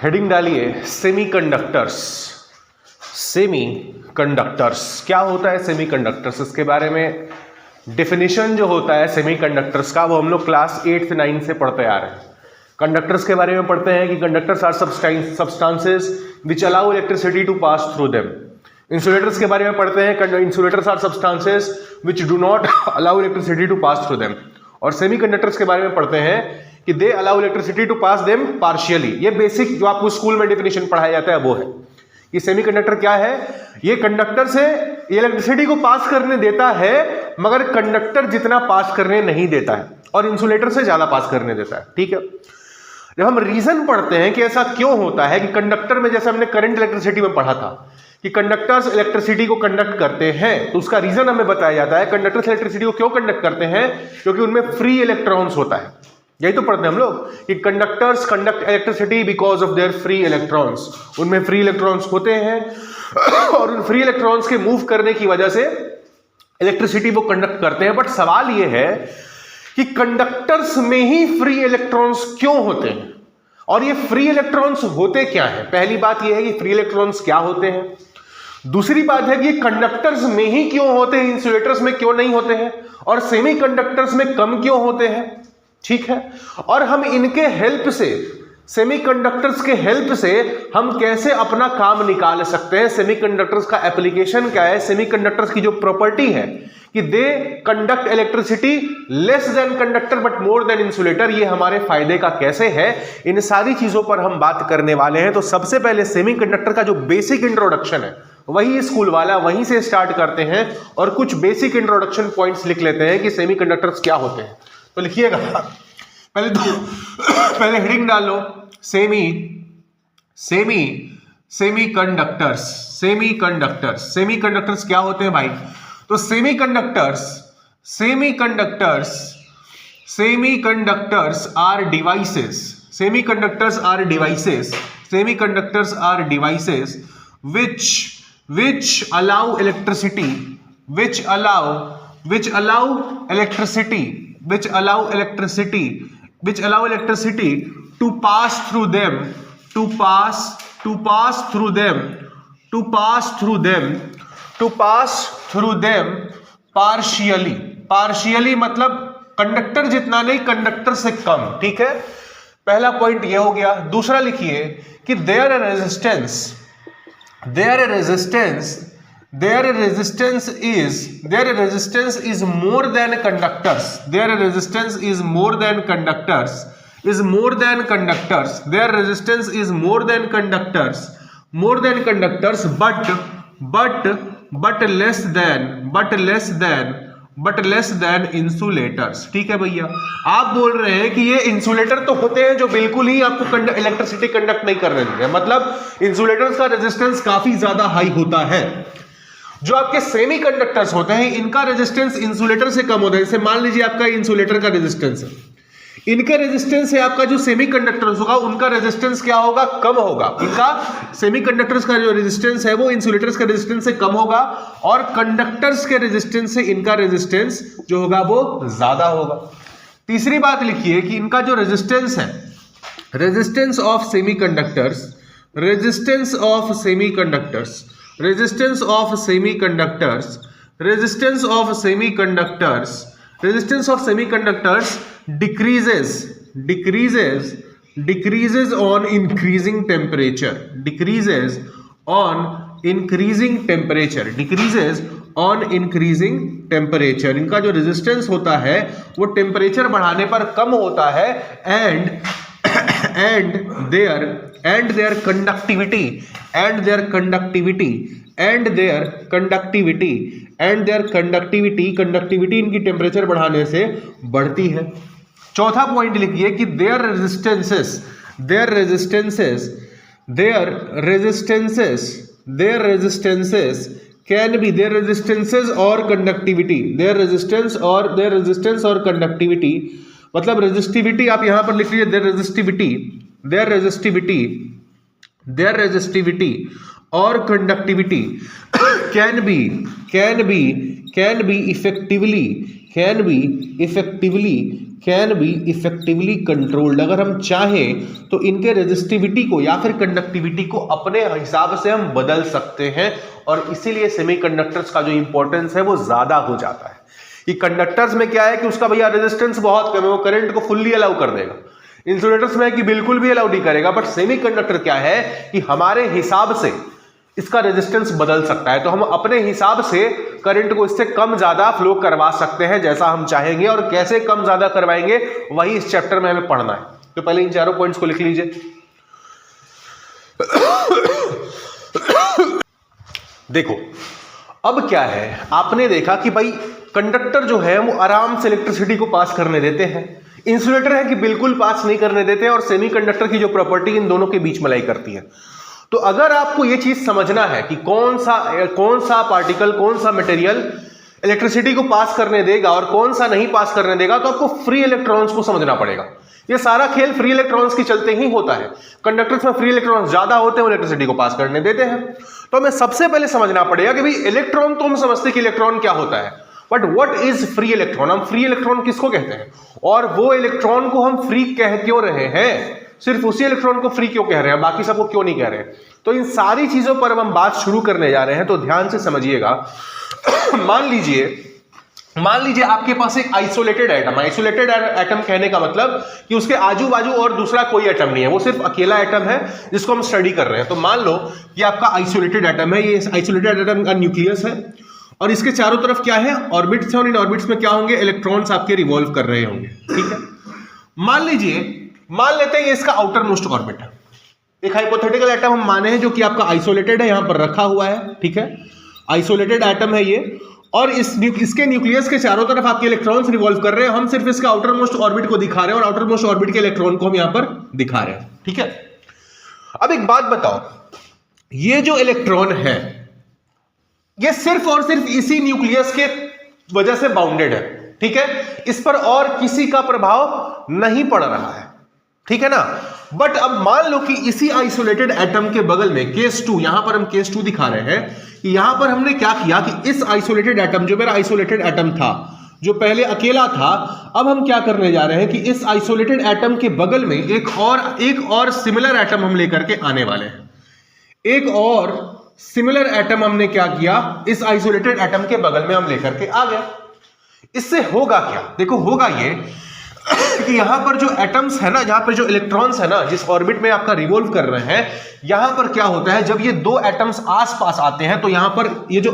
Heading डालिए semiconductors. Semiconductors क्या होता है? सेमीकंडक्टर्स, इसके बारे में डेफिनेशन जो होता है सेमीकंडक्टर्स का, वो हम लोग क्लास 8th 9th से पढ़ते आ रहे हैं। कंडक्टर्स के बारे में पढ़ते हैं कि conductors are substances which allow electricity to pass through them. Insulators के बारे में पढ़ते हैं insulators are substances which do not allow electricity to pass through them. और सेमीकंडक्टर्स के बारे में पढ़ते हैं कि they allow electricity to pass them partially. ये बेसिक जो आपको स्कूल में डेफिनेशन पढ़ाया जाता है वो है। ये सेमीकंडक्टर क्या है? ये कंडक्टर से इलेक्ट्रिसिटी को पास करने देता है, मगर कंडक्टर जितना पास करने नहीं देता है, और इंसुलेटर से ज्यादा पास करने देता है। ठीक है, जब हम रीजन पढ़ते हैं कि ऐसा क्यों होता है कि कंडक्टर में, जैसे हमने करंट इलेक्ट्रिसिटी में पढ़ा था कि कंडक्टर्स इलेक्ट्रिसिटी को कंडक्ट करते हैं, तो उसका रीजन हमें बताया जाता है कंडक्टर्स इलेक्ट्रिसिटी को क्यों कंडक्ट करते हैं, क्योंकि उनमें फ्री इलेक्ट्रॉन्स होता है। यही तो पढ़ते हैं हम लोग कि conductors conduct electricity because of their free electrons. उनमें फ्री इलेक्ट्रॉन्स होते हैं और उन फ्री इलेक्ट्रॉन्स के मूव करने की वजह से इलेक्ट्रिसिटी वो कंडक्ट करते हैं। बट सवाल ये है कि कंडक्टर्स में ही फ्री इलेक्ट्रॉन्स क्यों होते हैं, और ये फ्री इलेक्ट्रॉन्स होते क्या है? पहली बात ये है कि फ्री इलेक्ट्रॉन्स क्या होते हैं। दूसरी बात है कि कंडक्टर्स में ही क्यों होते हैं, इंसुलेटर्स में क्यों नहीं होते हैं, और सेमीकंडक्टर्स में कम क्यों होते हैं। ठीक है, और हम इनके हेल्प से, सेमीकंडक्टर्स के हेल्प से हम कैसे अपना काम निकाल सकते हैं। सेमीकंडक्टर्स का एप्लीकेशन क्या है, सेमीकंडक्टर्स की जो प्रॉपर्टी है कि they conduct electricity less than conductor but more than insulator, ये हमारे फायदे का कैसे है, इन सारी चीजों पर हम बात करने वाले हैं। तो सबसे पहले सेमीकंडक्टर का जो बेसिक इंट्रोडक्शन है वही स्कूल वाला, वहीं से स्टार्ट करते हैं और कुछ बेसिक इंट्रोडक्शन पॉइंट्स लिख लेते हैं कि सेमीकंडक्टर्स क्या होते हैं। तो लिखिएगा, पहले हेडिंग डालो सेमीकंडक्टर्स क्या होते हैं भाई? तो semiconductors are devices which allow electricity to pass through them partially मतलब कंडक्टर जितना नहीं, कंडक्टर से कम। ठीक है, पहला पॉइंट ये हो गया। दूसरा लिखिए कि their resistance is more than conductors but less than insulators। ठीक है भैया, आप बोल रहे हैं कि ये इंसुलेटर तो होते हैं जो बिल्कुल ही आपको इलेक्ट्रिसिटी कंडक्ट नहीं कर रहे हैं, मतलब इंसुलेटर्स का रेजिस्टेंस काफी ज्यादा हाई होता है। जो आपके सेमीकंडक्टर्स होते हैं इनका रेजिस्टेंस इंसुलेटर से कम होता है। जैसे मान लीजिए आपका इंसुलेटर का रेजिस्टेंस है, इनका रेजिस्टेंस है, आपका जो सेमीकंडक्टर्स होगा उनका रेजिस्टेंस क्या होगा? कम होगा। इनका सेमीकंडक्टर्स का जो रेजिस्टेंस है वो इंसुलेटर्स के रेजिस्टेंस से कम होगा, और कंडक्टर्स के रेजिस्टेंस से इनका रेजिस्टेंस जो होगा वो ज्यादा होगा। तीसरी बात लिखिए कि इनका जो रेजिस्टेंस है, resistance of semiconductors decreases on increasing temperature इनका जो रेजिस्टेंस होता है वो टेम्परेचर बढ़ाने पर कम होता है, and their conductivity इनकी टेम्परेचर बढ़ाने से बढ़ती है। चौथा पॉइंट लिखिए कि their resistances or conductivity, मतलब रेजिस्टिविटी आप यहां पर लिख लीजिए, their resistivity or conductivity can be effectively can be effectively controlled. अगर हम चाहें तो इनके रेजिस्टिविटी को या फिर कंडक्टिविटी को अपने हिसाब से हम बदल सकते हैं, और इसीलिए सेमीकंडक्टर्स का जो इंपॉर्टेंस है वो ज्यादा हो जाता है। कि कंडक्टर्स में क्या है कि उसका भैया रेजिस्टेंस बहुत कम है, वो करंट को फुल्ली अलाउ कर देगा। इंसुलेटर्स में है कि बिल्कुल भी अलाउ नहीं करेगा। बट सेमीकंडक्टर क्या है कि हमारे हिसाब से इसका रेजिस्टेंस बदल सकता है, तो हम अपने हिसाब से करंट को इससे कम ज्यादा फ्लो करवा सकते हैं जैसा हम चाहेंगे। और कैसे कम ज्यादा करवाएंगे वही इस चैप्टर में हमें पढ़ना है। तो पहले इन चारों पॉइंट्स को लिख लीजिए। देखो अब क्या है, आपने देखा कि भाई कंडक्टर जो है वो आराम से इलेक्ट्रिसिटी को पास करने देते हैं, इंसुलेटर है कि बिल्कुल पास नहीं करने देते, और सेमीकंडक्टर की जो प्रॉपर्टी इन दोनों के बीच में लाई करती है। तो अगर आपको यह चीज समझना है कि कौन सा पार्टिकल, कौन सा मटेरियल इलेक्ट्रिसिटी को पास करने देगा और कौन सा नहीं पास करने देगा, तो आपको फ्री इलेक्ट्रॉन्स को समझना पड़ेगा। ये सारा खेल फ्री इलेक्ट्रॉन्स के चलते ही होता है। कंडक्टर्स में फ्री इलेक्ट्रॉन्स ज्यादा होते हैं, वो इलेक्ट्रिसिटी को पास करने देते हैं। तो हमें सबसे पहले समझना पड़ेगा कि भाई इलेक्ट्रॉन तो हम समझते कि इलेक्ट्रॉन क्या होता है, but what is free electron. हम फ्री इलेक्ट्रॉन किसको कहते हैं, और वो इलेक्ट्रॉन को हम फ्री कह क्यों रहे हैं, सिर्फ उसी इलेक्ट्रॉन को फ्री क्यों कह रहे हैं, बाकी सबको क्यों नहीं कह रहे हैं। तो इन सारी चीजों पर हम बात शुरू करने जा रहे हैं, तो ध्यान से समझिएगा। मान लीजिए आपके पास एक आइसोलेटेड एटम। आइसोलेटेड एटम कहने का मतलब कि उसके आजू बाजू और दूसरा कोई एटम नहीं है, वो सिर्फ अकेला एटम है जिसको हम स्टडी कर रहे हैं। तो मान लो कि आपका आइसोलेटेड एटम है, ये आइसोलेटेड एटम का न्यूक्लियस है, और इसके चारों तरफ क्या है, ऑर्बिट्स है, और इन ऑर्बिट्स में क्या होंगे, इलेक्ट्रॉन्स आपके रिवॉल्व कर रहे होंगे। ठीक है, मान लेते हैं ये इसका आउटर मोस्ट ऑर्बिट है। एक हाइपोथेटिकल एटम हम माने हैं जो कि आपका आइसोलेटेड है, यहां पर रखा हुआ है। ठीक है, आइसोलेटेड एटम है ये, और इसके न्यूक्लियस के चारों तरफ आपके इलेक्ट्रॉन्स रिवॉल्व कर रहे हैं। हम सिर्फ इसका आउटर मोस्ट ऑर्बिट को दिखा रहे हैं, और आउटर मोस्ट ऑर्बिट के इलेक्ट्रॉन को हम यहां पर दिखा रहे हैं। ठीक है, अब एक बात बताओ, ये जो इलेक्ट्रॉन है ये सिर्फ और सिर्फ इसी न्यूक्लियस के वजह से बाउंडेड है। ठीक है, इस पर और किसी का प्रभाव नहीं पड़ रहा है। ठीक है ना। बट अब मान लो कि इसी आइसोलेटेड एटम के बगल में केस 2, यहां पर हम केस 2 दिखा रहे हैं कि यहां पर हमने क्या किया कि इस आइसोलेटेड एटम, जो मेरा आइसोलेटेड एटम था, जो पहले अकेला था, अब हम क्या करने जा रहे हैं कि इस आइसोलेटेड एटम के बगल में एक और सिमिलर एटम हम लेकर के आने वाले हैं। एक और सिमिलर एटम हमने क्या किया, इस आइसोलेटेड एटम के बगल में हम लेकर के आ गए। इससे होगा क्या, देखो होगा ये कि यहां पर जो एटम्स है ना, यहां पर जो इलेक्ट्रॉन्स है ना, जिस ऑर्बिट में आपका रिवॉल्व कर रहे हैं, यहां पर क्या होता है, जब ये दो एटम्स आसपास आते हैं तो यहां पर ये जो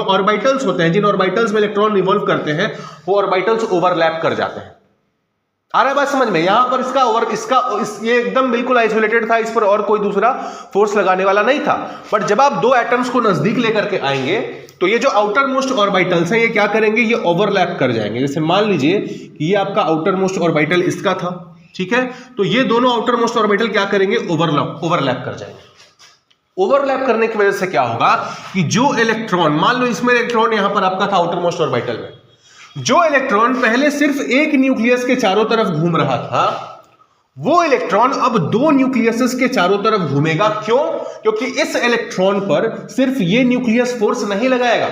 ऑर्बिटल्स होते हैं, जिन ऑर्बिटल्स में इलेक्ट्रॉन रिवॉल्व करते हैं, वो ऑर्बिटल्स ओवरलैप कर जाते हैं। आ रहा है बात समझ में। यहां पर ये एकदम बिल्कुल आइसोलेटेड था, इस पर और कोई दूसरा फोर्स लगाने वाला नहीं था। बट जब आप दो एटम्स को नजदीक लेकर के आएंगे तो ये जो आउटर मोस्ट ऑर्बिटल्स हैं, ये क्या करेंगे, ये ओवरलैप कर जाएंगे। जैसे मान लीजिए कि ये आपका आउटर मोस्ट ऑर्बिटल इसका था, ठीक है, तो ये दोनों आउटर मोस्ट ऑर्बिटल क्या करेंगे, ओवरलैप कर जाएंगे। ओवरलैप करने की वजह से क्या होगा कि जो इलेक्ट्रॉन, मान लो इसमें इलेक्ट्रॉन यहां पर आपका था आउटर मोस्ट ऑर्बिटल में, जो इलेक्ट्रॉन पहले सिर्फ एक न्यूक्लियस के चारों तरफ घूम रहा था, वो इलेक्ट्रॉन अब दो न्यूक्लियसेस के चारों तरफ घूमेगा। क्यों? क्योंकि इस इलेक्ट्रॉन पर सिर्फ ये न्यूक्लियस फोर्स नहीं लगाएगा,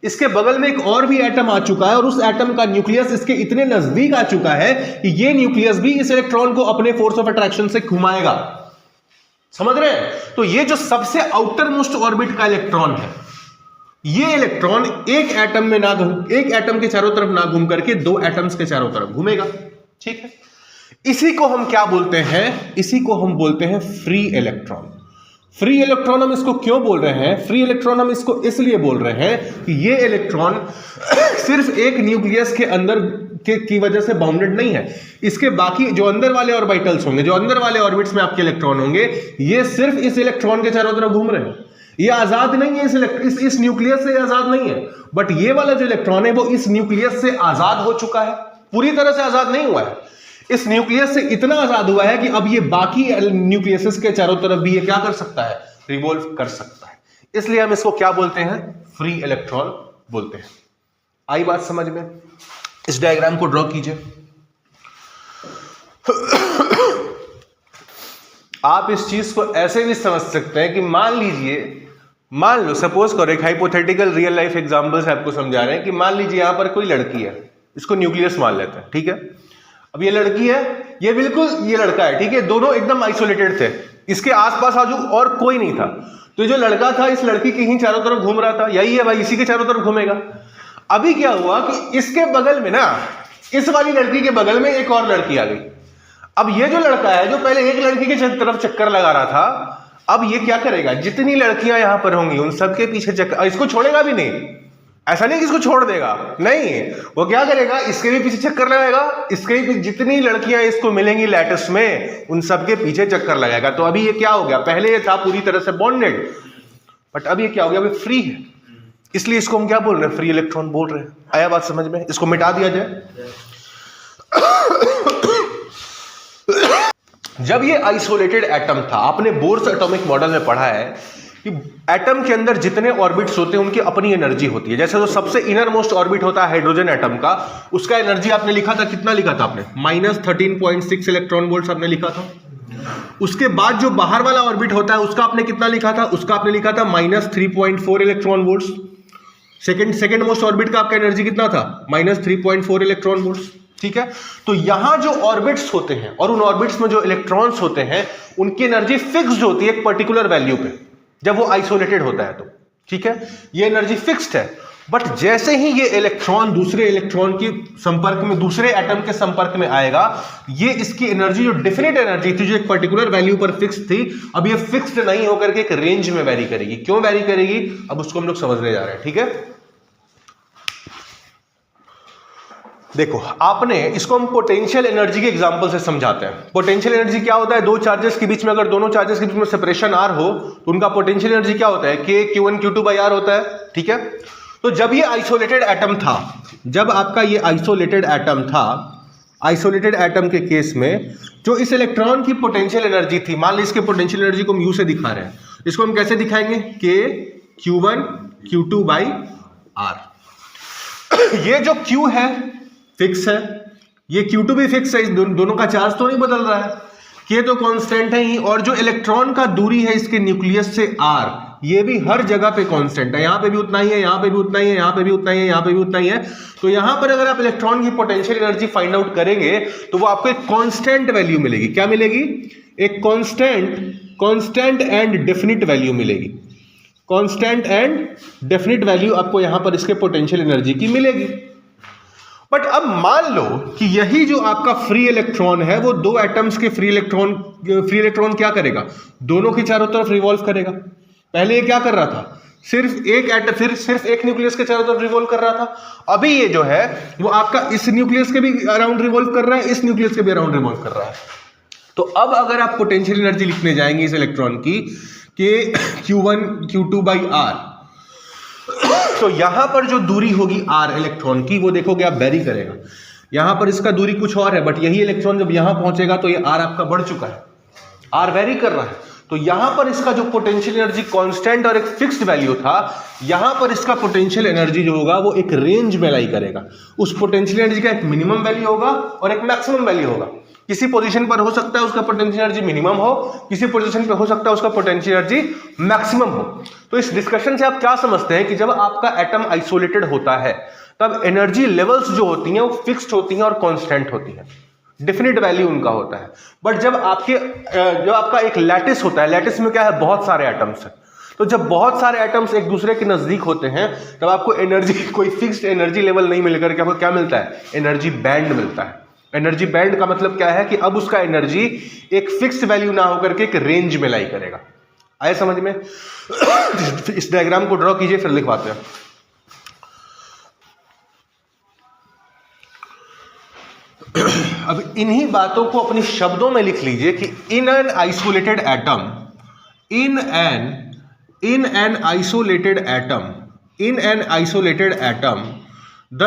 इसके बगल में एक और भी एटम आ चुका है, और उस एटम का न्यूक्लियस इसके इतने नजदीक आ चुका है कि ये न्यूक्लियस भी इस इलेक्ट्रॉन को अपने फोर्स ऑफ अट्रैक्शन से घुमाएगा। समझ रहे हैं? तो ये जो सबसे आउटर मोस्ट ऑर्बिट का इलेक्ट्रॉन है, ये इलेक्ट्रॉन एक एटम के चारों तरफ ना घूम करके दो एटम्स के चारों तरफ घूमेगा। ठीक है, इसी को हम क्या बोलते हैं, इसी को हम बोलते हैं फ्री इलेक्ट्रॉन। फ्री इलेक्ट्रॉन हम इसको क्यों बोल रहे हैं, फ्री इलेक्ट्रॉन हम इसको इसलिए बोल रहे हैं कि ये इलेक्ट्रॉन सिर्फ एक न्यूक्लियस के अंदर की वजह से बाउंडेड नहीं है। इसके बाकी जो अंदर वाले ऑर्बिटल्स होंगे, जो अंदर वाले ऑर्बिट्स में आपके इलेक्ट्रॉन होंगे, ये सिर्फ इस इलेक्ट्रॉन के चारों तरफ घूम रहे हैं। ये आजाद नहीं है, इस न्यूक्लियस से आजाद नहीं है। बट ये वाला जो इलेक्ट्रॉन है वो इस न्यूक्लियस से आजाद हो चुका है, पूरी तरह से आजाद नहीं हुआ है। इस न्यूक्लियस से इतना आजाद हुआ है कि अब ये बाकी न्यूक्लियस के चारों तरफ भी ये क्या कर सकता है, रिवॉल्व कर सकता है। इसलिए हम इसको क्या बोलते हैं, फ्री इलेक्ट्रॉन बोलते हैं। आई बात समझ में? इस डायग्राम को ड्रॉ कीजिए। आप इस चीज को ऐसे भी समझ सकते हैं कि मान लो सपोज करो, एक हाइपोथेटिकल रियल लाइफ एग्जांपल से आपको समझा रहे हैं कि मान लीजिए यहां पर कोई लड़की है, इसको न्यूक्लियस मान लेते हैं। ठीक है, अब ये लड़की है, ये बिल्कुल ये लड़का है, ठीक है, दोनों एकदम आइसोलेटेड थे, इसके आसपास आजू और कोई नहीं था। तो जो लड़का था इस लड़की के ही चारों तरफ घूम रहा था, यही है भाई, इसी के चारों तरफ घूमेगा। अभी क्या हुआ कि इसके बगल में ना, इस वाली लड़की के बगल में एक और लड़की आ गई। अब ये जो लड़का है जो पहले एक लड़की के तरफ चक्कर लगा रहा था, अब ये क्या करेगा, जितनी लड़कियां यहां पर होंगी उन सबके पीछे चक्कर, इसको छोड़ेगा भी नहीं, ऐसा नहीं कि इसको छोड़ देगा, नहीं, वो क्या करेगा, इसके भी पीछे चक्कर लगाएगा, इसके भी जितनी लड़कियां इसको मिलेंगी लैटिस में उन सबके पीछे चक्कर लगाएगा। तो अभी ये क्या हो गया, पहले ये था पूरी तरह से बॉन्डेड, बट अब ये क्या हो गया, अभी फ्री है, इसलिए इसको हम क्या बोल रहे हैं, फ्री इलेक्ट्रॉन बोल रहे हैं। आया बात समझ में, इसको मिटा दिया जाए। जब ये आइसोलेटेड एटम था, आपने बोर्स एटॉमिक मॉडल में पढ़ा है कि एटम के अंदर जितने ऑर्बिट्स होते हैं उनकी अपनी एनर्जी होती है। जैसे जो सबसे इनर मोस्ट ऑर्बिट होता है हाइड्रोजन एटम का, उसका एनर्जी आपने लिखा था, कितना लिखा था आपने, -13.6 इलेक्ट्रॉन वोल्ट्स आपने लिखा था। उसके बाद जो बाहर वाला ऑर्बिट होता है उसका आपने कितना लिखा था, उसका आपने लिखा था -3.4 electron volts. Second most orbit का आपका एनर्जी कितना था, -3.4 इलेक्ट्रॉन वोल्ट्स, ठीक है। तो यहां जो ऑर्बिट्स होते हैं और उन ऑर्बिट्स में जो इलेक्ट्रॉन्स होते हैं उनकी एनर्जी फिक्स्ड होती है एक पर्टिकुलर वैल्यू पे, जब वो आइसोलेटेड होता है तो, ठीक है, ये एनर्जी फिक्स्ड है। बट जैसे ही ये इलेक्ट्रॉन दूसरे इलेक्ट्रॉन के संपर्क में, दूसरे एटम के संपर्क में आएगा, ये इसकी एनर्जी जो डेफिनेट एनर्जी थी, जो एक पर्टिकुलर वैल्यू पर फिक्स थी, अब ये फिक्स्ड नहीं होकर के एक रेंज में वेरी करेगी। क्यों वेरी करेगी, अब उसको हम लोग समझने जा रहे हैं, ठीक है। देखो, आपने इसको हम पोटेंशियल एनर्जी के एग्जांपल से समझाते हैं। पोटेंशियल एनर्जी क्या होता है, दो चार्जेस के बीच में, अगर दोनों चार्जेस के बीच में सेपरेशन आर हो तो उनका पोटेंशियल एनर्जी क्या होता है, K Q1 Q2 by are होता है, ठीक है। तो जब ये आइसोलेटेड एटम था, जब आपका ये आइसोलेटेड एटम था, आइसोलेटेड एटम के केस में जो इस इलेक्ट्रॉन की पोटेंशियल एनर्जी थी, मान लीजिए इसके पोटेंशियल एनर्जी को हम U से दिखा रहे हैं, इसको हम कैसे दिखाएंगे, K Q1 Q2 by are. ये जो Q है फिक्स है, ये Q2 भी फिक्स है, दोनों का चार्ज तो नहीं बदल रहा है, K तो कांस्टेंट है ही, और जो इलेक्ट्रॉन का दूरी है इसके न्यूक्लियस से R, ये भी हर जगह पे कांस्टेंट है, यहां पे भी उतना ही है, यहां पे भी उतना ही है, यहां पे भी उतना ही है, यहां पे भी उतना ही है। तो यहां पर अगर आप इलेक्ट्रॉन की पोटेंशियल एनर्जी फाइंड आउट करेंगे तो वो आपको एक कांस्टेंट वैल्यू मिलेगी। क्या मिलेगी, एक कांस्टेंट एंड डेफिनिट वैल्यू मिलेगी, कांस्टेंट एंड डेफिनिट वैल्यू आपको यहां पर इसके पोटेंशियल एनर्जी की मिलेगी। बट अब मान लो कि यही जो आपका फ्री इलेक्ट्रॉन है वो दो एटम्स के फ्री इलेक्ट्रॉन क्या करेगा, दोनों के चारों तरफ रिवॉल्व करेगा। पहले ये क्या कर रहा था, सिर्फ एक न्यूक्लियस के चारों तरफ रिवॉल्व कर रहा था, अभी ये जो है वो आपका इस न्यूक्लियस के भी अराउंड रिवॉल्व कर रहा है, इस न्यूक्लियस के भी अराउंड रिवॉल्व कर रहा है। तो अब अगर आप पोटेंशियल एनर्जी लिखने जाएंगे इस इलेक्ट्रॉन की कि Q1 Q2 बाई आर, तो यहां पर जो दूरी होगी R इलेक्ट्रॉन की, वो देखोगे आप वेरी करेगा। यहां पर इसका दूरी कुछ और है, बट यही इलेक्ट्रॉन जब यहां पहुंचेगा तो ये R आपका बढ़ चुका है, R वेरी कर रहा है। तो यहां पर इसका जो पोटेंशियल एनर्जी कांस्टेंट और एक फिक्स्ड वैल्यू था, यहां पर इसका पोटेंशियल एनर्जी जो होगा वो एक रेंज में लाई करेगा। उस पोटेंशियल एनर्जी का एक मिनिमम वैल्यू होगा और एक मैक्सिमम वैल्यू होगा। किसी पोजीशन पर हो सकता है उसका पोटेंशियल एनर्जी मिनिमम हो, किसी पोजीशन पर हो सकता है उसका पोटेंशियल एनर्जी मैक्सिमम हो। तो इस डिस्कशन से आप क्या समझते हैं कि जब आपका एटम आइसोलेटेड होता है तब एनर्जी लेवल्स जो होती हैं वो फिक्स्ड होती हैं और कांस्टेंट होती हैं, डेफिनेट वैल्यू उनका होता है। बट जब आपका एक लैटिस होता है, लैटिस में क्या है, बहुत सारे एटम्स हैं, तो जब बहुत सारे एटम्स एक दूसरे के नजदीक होते हैं तब आपको एनर्जी, कोई फिक्स्ड एनर्जी लेवल नहीं मिलकर के आपको क्या मिलता है, एनर्जी बैंड मिलता है। एनर्जी बैंड का मतलब क्या है कि अब उसका एनर्जी एक फिक्स्ड वैल्यू ना होकर के एक रेंज में लाई करेगा। आए समझ में? इस डायग्राम को ड्रॉ कीजिए फिर लिखवाते हैं। अब इन्हीं बातों को अपनी शब्दों में लिख लीजिए कि in an isolated atom, in an isolated atom the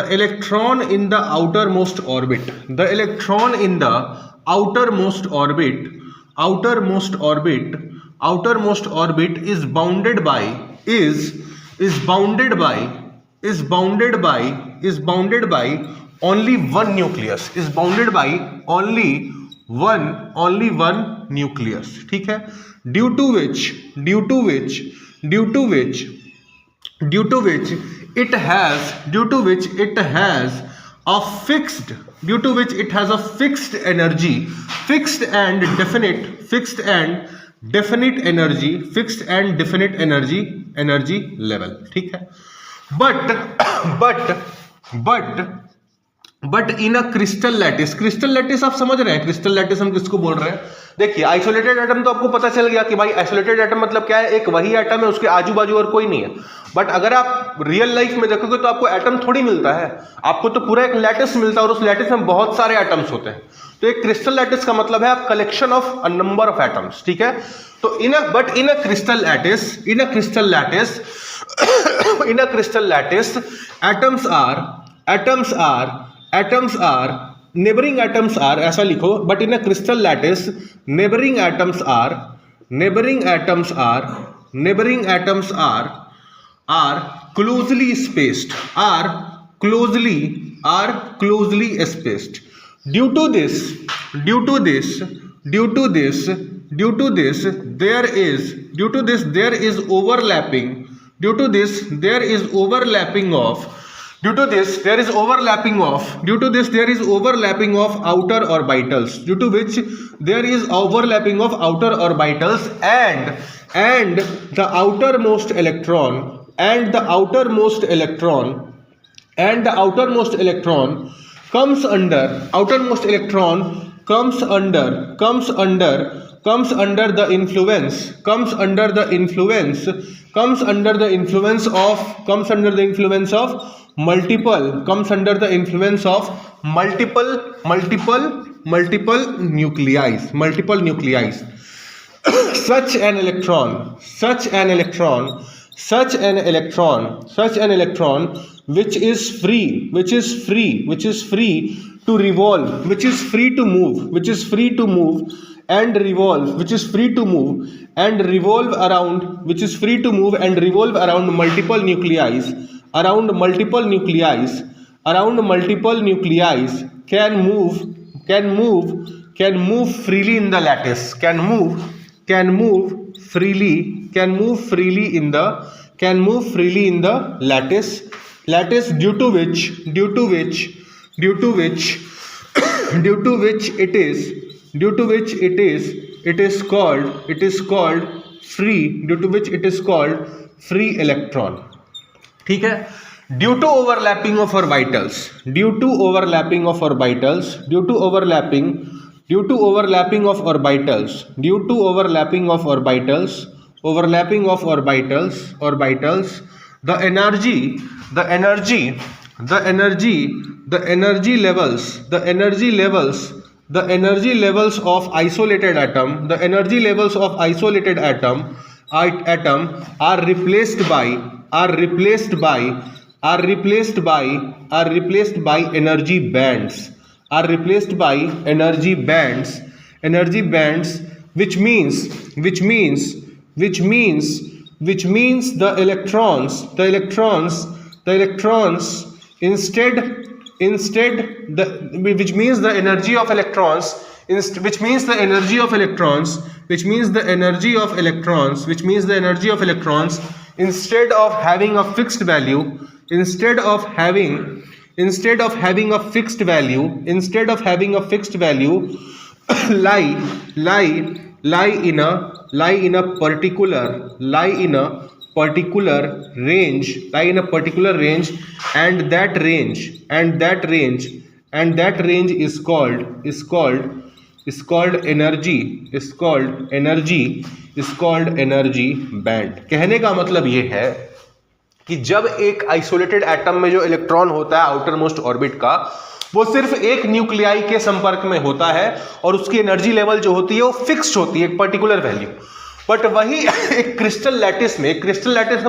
electron in the outermost orbit, the electron in the outermost orbit is bounded by only one nucleus, is bounded by only one nucleus, ठीक है, due to which due to which it has a fixed energy, fixed and definite energy level, ठीक है। But in a crystal lattice आप समझ रहे हैं crystal lattice हम किसको बोल रहे हैं? देखिए आइसोलेटेड एटम तो आपको पता चल गया कि भाई आइसोलेटेड एटम मतलब क्या है, एक वही एटम है, उसके आजू बाजू और कोई नहीं है। बट अगर आप रियल लाइफ में देखोगे तो आपको एटम थोड़ी मिलता है, आपको तो पूरा एक लैटिस मिलता है और उस लैटिस में बहुत सारे एटम्स होते हैं। तो एक क्रिस्टल लैटिस का मतलब है आप collection of a number of atoms, ठीक है। तो in a crystal lattice atoms are neighboring atoms are, ऐसा लिखो, but in a crystal lattice neighboring atoms are closely spaced, due to this there is overlapping of outer orbitals, due to which there is overlapping of outer orbitals and the outermost electron comes under the influence of multiple nuclei. Such an electron which is free to revolve, which is free to move and revolve around multiple nuclei can move freely in the lattice, lattice due to which it is called free electron, ठीक है। Due to overlapping of orbitals, the energy levels of isolated atom are replaced by energy bands, which means the electrons instead which means the energy of electrons instead of having a fixed value lie in a particular range, and that range is called energy band। कहने का मतलब ये है कि जब एक isolated atom में जो इलेक्ट्रॉन होता है आउटर मोस्ट ऑर्बिट का, वो सिर्फ एक न्यूक्लियाई के संपर्क में होता है और उसकी एनर्जी लेवल जो होती है वो फिक्स्ड होती है, एक पर्टिकुलर वैल्यू। बट वही एक क्रिस्टल लैटिस में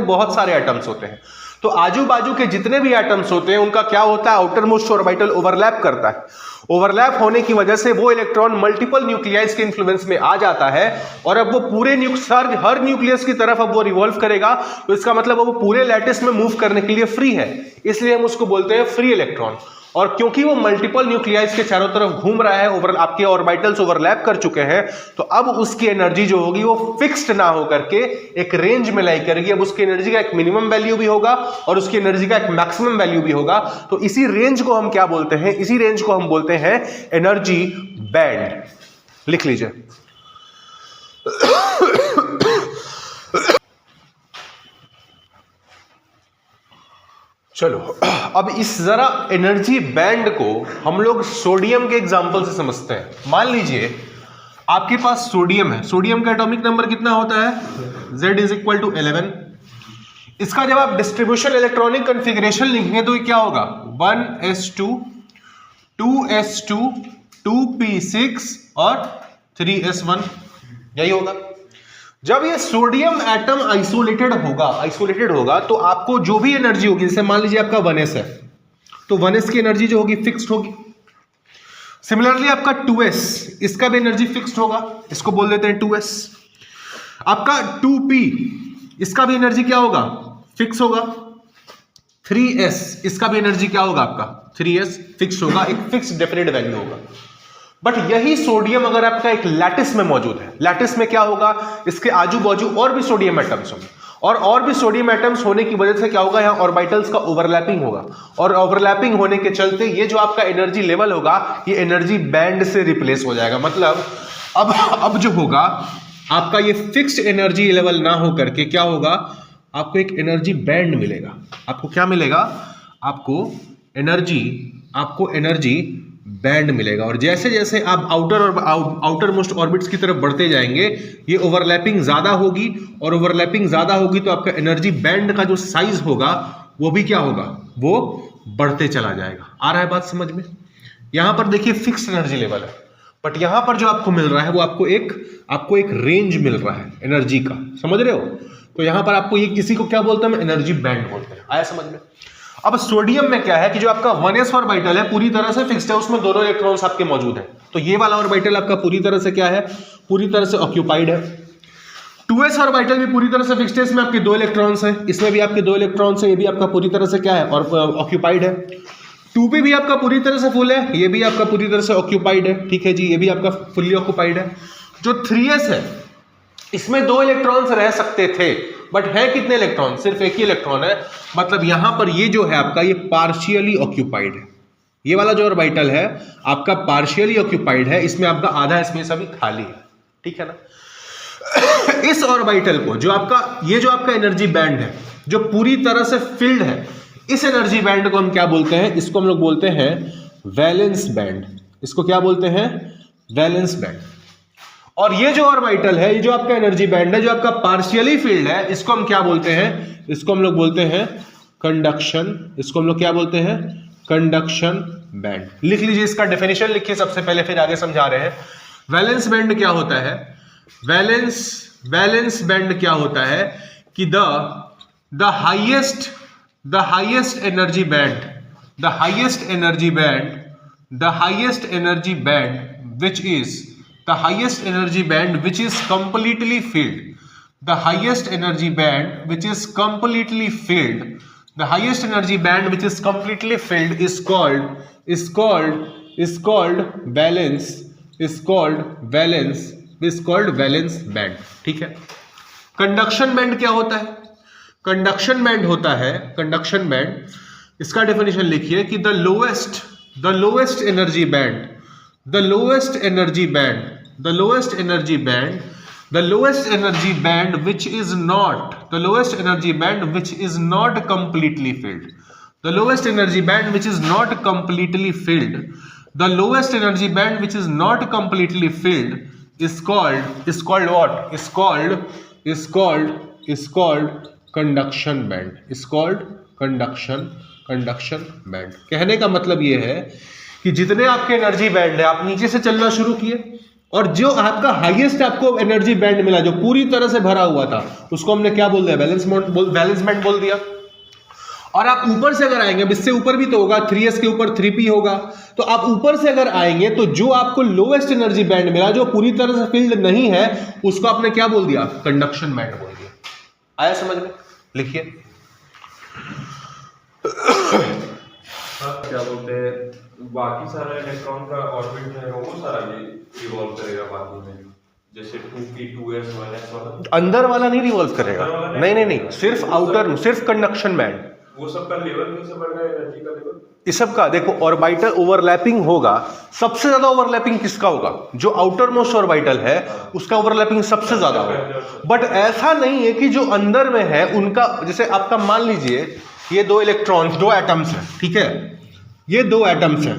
बहुत सारे एटम्स होते हैं, तो आजू बाजू के जितने भी एटम्स होते हैं उनका क्या होता है, आउटर मोस्ट ऑर्बिटल ओवरलैप करता है ओवरलैप होने की वजह से वो इलेक्ट्रॉन मल्टीपल न्यूक्लियाइज के इन्फ्लुएंस में आ जाता है और अब वो पूरे हर न्यूक्लियस की तरफ अब वो रिवॉल्व करेगा, तो इसका मतलब वो पूरे लैटिस में मूव करने के लिए फ्री है, इसलिए हम उसको बोलते हैं फ्री इलेक्ट्रॉन। और क्योंकि वो मल्टीपल न्यूक्लियाइज के चारों तरफ घूम रहा है, आपके ऑर्बिटल्स ओवरलैप कर चुके हैं, तो अब उसकी एनर्जी जो होगी वो फिक्स्ड ना होकर के एक रेंज में लाई करेगी। अब उसकी एनर्जी का एक मिनिमम वैल्यू भी होगा और उसकी एनर्जी का एक मैक्सिमम वैल्यू भी होगा। तो इसी रेंज को हम क्या बोलते हैं? इसी रेंज को हम बोलते हैं एनर्जी बैंड। लिख लीजिए। चलो अब इस जरा एनर्जी बैंड को हम लोग सोडियम के एग्जांपल से समझते हैं। मान लीजिए आपके पास सोडियम है, सोडियम का एटॉमिक नंबर कितना होता है? Z is equal to 11। इसका जब आप डिस्ट्रीब्यूशन इलेक्ट्रॉनिक कॉन्फ़िगरेशन लिखेंगे तो ये क्या होगा? 1s2 2s2 2p6 और 3s1, यही होगा। जब ये सोडियम एटम आइसोलेटेड होगा तो आपको जो भी एनर्जी होगी, जैसे मान लीजिए आपका 1s है, तो 1s की एनर्जी जो होगी फिक्स्ड होगी। सिमिलरली आपका 2s, इसका भी एनर्जी फिक्स्ड होगा, इसको बोल देते हैं 2s। आपका 2p, इसका भी एनर्जी क्या होगा? फिक्स होगा। 3s, इसका भी एनर्जी क्या होगा? आपका 3s फिक्स होगा, एक फिक्स डेफिनेट वैल्यू होगा। बट यही सोडियम अगर आपका एक लैटिस में मौजूद है, लैटिस में क्या होगा? इसके आजू बाजू और भी सोडियम एटम्स होंगे और भी सोडियम एटम्स होने की वजह से क्या होगा? यहाँ ऑर्बिटल्स का ओवरलैपिंग होगा और ओवरलैपिंग होने के चलते ये जो आपका एनर्जी लेवल होगा ये एनर्जी बैंड से रिप्लेस हो जाएगा। मतलब अब जो होगा आपका ये फिक्स्ड एनर्जी लेवल ना हो करके क्या होगा? आपको एक एनर्जी बैंड मिलेगा। आपको क्या मिलेगा? आपको एनर्जी बैंड मिलेगा। और जैसे जैसे आप आउटर मोस्ट ऑर्बिट्स की तरफ बढ़ते जाएंगे ये ओवरलैपिंग ज्यादा होगी और ओवरलैपिंग ज्यादा होगी तो आपका एनर्जी बैंड का जो साइज होगा वो भी क्या होगा? वो बढ़ते चला जाएगा। आ रहा है बात समझ में? यहां पर देखिए फिक्स्ड एनर्जी लेवल है, बट यहां पर जो आपको मिल रहा है वो आपको एक रेंज मिल रहा है एनर्जी का, समझ रहे हो? तो यहां पर आपको ये किसी को क्या बोलते हैं? एनर्जी बैंड बोलते हैं। आया समझ में? अब सोडियम में क्या है कि जो आपका 1s ऑर्बिटल है पूरी तरह से फिक्स्ड है, उसमें दोनों इलेक्ट्रॉन्स आपके मौजूद हैं। तो ये वाला ऑर्बिटल आपका पूरी तरह से क्या है? पूरी तरह से ऑक्यूपाइड है। 2s ऑर्बिटल भी पूरी तरह से फिक्स्ड है, इसमें आपके 2 इलेक्ट्रॉन्स हैं, इसमें भी आपके 2 इलेक्ट्रॉन्स हैं, ये भी आपका पूरी तरह से क्या है? और ऑक्यूपाइड है। 2p भी आपका पूरी तरह से फुल है, ये भी आपका पूरी तरह से ऑक्यूपाइड है। ठीक है जी, ये भी आपका फुल्ली ऑक्यूपाइड है। जो 3s है इसमें 2 इलेक्ट्रॉन्स रह सकते थे, बट है कितने इलेक्ट्रॉन? सिर्फ एक ही इलेक्ट्रॉन है। मतलब यहां पर ये जो है आपका ये पार्शियली ऑक्यूपाइड है। ये वाला जो ऑर्बिटल है आपका पार्शियली ऑक्यूपाइड है, इसमें आपका आधा स्पेस अभी खाली है। ठीक है ना? इस ऑर्बिटल को जो आपका एनर्जी बैंड है जो पूरी तरह से फिल्ड है, इस एनर्जी बैंड को हम क्या बोलते हैं? इसको हम लोग बोलते हैं वैलेंस बैंड। इसको क्या बोलते हैं? Valence band. और ये जो ऑर्बिटल है, ये जो आपका एनर्जी बैंड है जो आपका पार्शियली फील्ड है, इसको हम क्या बोलते हैं? इसको हम लोग बोलते हैं कंडक्शन। इसको हम लोग क्या बोलते हैं? Conduction band. लिख लीजिए, इसका डेफिनेशन लिखिए सबसे पहले, फिर आगे समझा रहे हैं। वैलेंस बैंड क्या होता है? वैलेंस बैंड क्या होता है कि the highest energy band which is completely filled, the highest energy band which is completely filled is called valence band। ठीक है। कंडक्शन बैंड क्या होता है? कंडक्शन बैंड इसका डेफिनेशन लिखिए कि the lowest energy band which is not completely filled, is called conduction band। कहने का मतलब ये है कि जितने आपके एनर्जी बैंड है, आप नीचे से चलना शुरू किए और जो आपका हाईएस्ट आपको एनर्जी बैंड मिला जो पूरी तरह से भरा हुआ था, उसको हमने क्या बोल दिया? वैलेंस बैंड बोल दिया। और आप ऊपर से अगर आएंगे, इससे ऊपर भी तो होगा, 3s के ऊपर 3p होगा, तो आप ऊपर से अगर आएंगे तो जो आपको लोवेस्ट एनर्जी बैंड मिला, जो पूरी तरह से फील्ड नहीं है, उसको आपने क्या बोल दिया? कंडक्शन बैंड बोल दिया। आया समझ में? लिखिए। क्या बोलते हैं, बाकी सारा इलेक्ट्रॉन का ऑर्बिट है वो सारा भी रिवॉल्व करेगा बाकी में, जैसे 2p 2s 1s वाला अंदर वाला नहीं रिवॉल्व करेगा, नहीं, सिर्फ आउटर, सिर्फ कंडक्शन बैंड। वो सबका लेवल कैसे बढ़ रहा है, एनर्जी का लेवल? इस सब का देखो, ऑर्बिटल ओवरलैपिंग होगा, सबसे ज्यादा ओवरलैपिंग किसका होगा? जो आउटर मोस्ट ऑर्बिटल है उसका ओवरलैपिंग सबसे ज्यादा होगा। बट ऐसा नहीं है कि जो अंदर में है उनका, जैसे आपका मान लीजिए ये दो इलेक्ट्रॉन्स, दो एटम्स हैं, ठीक है, ये दो एटम्स हैं,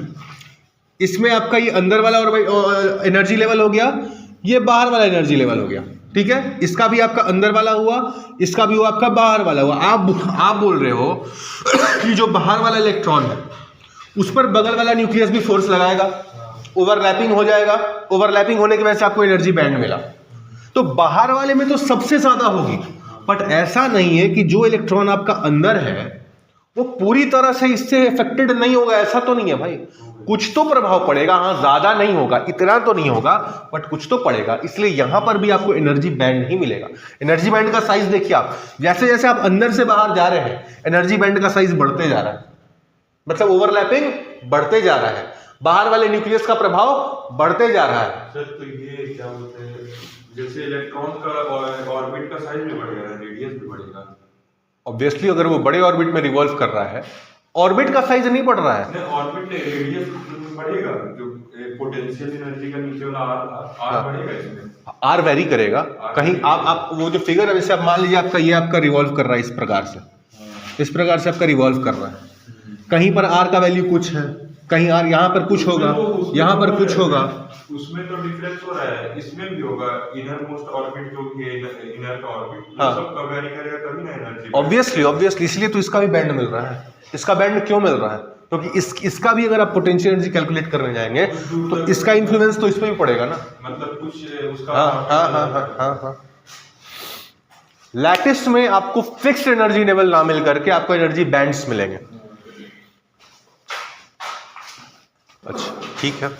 इसमें आपका ये अंदर वाला और एनर्जी लेवल हो गया, ये बाहर वाला एनर्जी लेवल हो गया, ठीक है। इसका भी आपका अंदर वाला हुआ, इसका भी हुआ आपका बाहर वाला हुआ। आप बोल रहे हो कि जो बाहर वाला इलेक्ट्रॉन है उस पर बगल वाला न्यूक्लियस भी फोर्स लगाएगा, ओवरलैपिंग हो जाएगा, ओवरलैपिंग होने की वजह से आपको एनर्जी बैंड मिला, तो बाहर वाले में तो सबसे ज्यादा होगी। बट ऐसा नहीं है कि जो इलेक्ट्रॉन आपका अंदर है वो पूरी तरह से इससे इफेक्टेड नहीं होगा, ऐसा तो नहीं है भाई, कुछ तो प्रभाव पड़ेगा। हाँ, ज्यादा नहीं होगा, इतना तो नहीं होगा, बट कुछ तो पड़ेगा। इसलिए यहां पर भी आपको एनर्जी बैंड ही मिलेगा। एनर्जी बैंड का साइज देखिए आप, जैसे जैसे आप अंदर से बाहर जा रहे हैं एनर्जी बैंड का साइज बढ़ते जा रहा है, मतलब ओवरलैपिंग बढ़ते जा रहा है, बाहर वाले न्यूक्लियस का प्रभाव बढ़ते जा रहा है। सर तो ये क्या बोलते हैं, जैसे इलेक्ट्रॉन का ऑर्बिट का साइज भी बढ़ेगा, रेडियस भी बढ़ेगा। ऑब्वियसली अगर वो बड़े ऑर्बिट में रिवॉल्व कर रहा है, ऑर्बिट का साइज नहीं बढ़ रहा है, ऑर्बिट रेडियस बढ़ेगा, जो पोटेंशियल एनर्जी का नीचे वाला आर बढ़ेगा, इसमें आर वेरी करेगा। कहीं आप वो जो फिगर है, जैसे आप मान लीजिए आपका ये आपका रिवॉल्व कर रहा है इस प्रकार से, इस प्रकार से आपका रिवॉल्व कर रहा है, कहीं पर आर का वैल्यू कुछ है, कहीं आर यहाँ पर कुछ होगा, यहाँ पर कुछ होगा, उसमें तो डिफरेंस हो रहा है, इसमें भी होगा। इनर मोस्ट ऑर्बिट जो भी है, इनर का ऑर्बिट, हाँ, सब का वेरी करेगा तभी ना एनर्जी। ऑब्वियसली इसलिए तो इसका भी बैंड मिल रहा है। इसका बैंड क्यों मिल रहा है? क्योंकि इसका भी अगर आप पोटेंशियल एनर्जी कैलकुलेट करने जाएंगे तो इसका इन्फ्लुएंस तो इस पे भी पड़ेगा ना, मतलब कुछ उसका। हाँ। लैटिस में आपको फिक्स्ड एनर्जी लेवल ना मिल करके आपको एनर्जी बैंड्स मिलेंगे। अच्छा, ठीक है।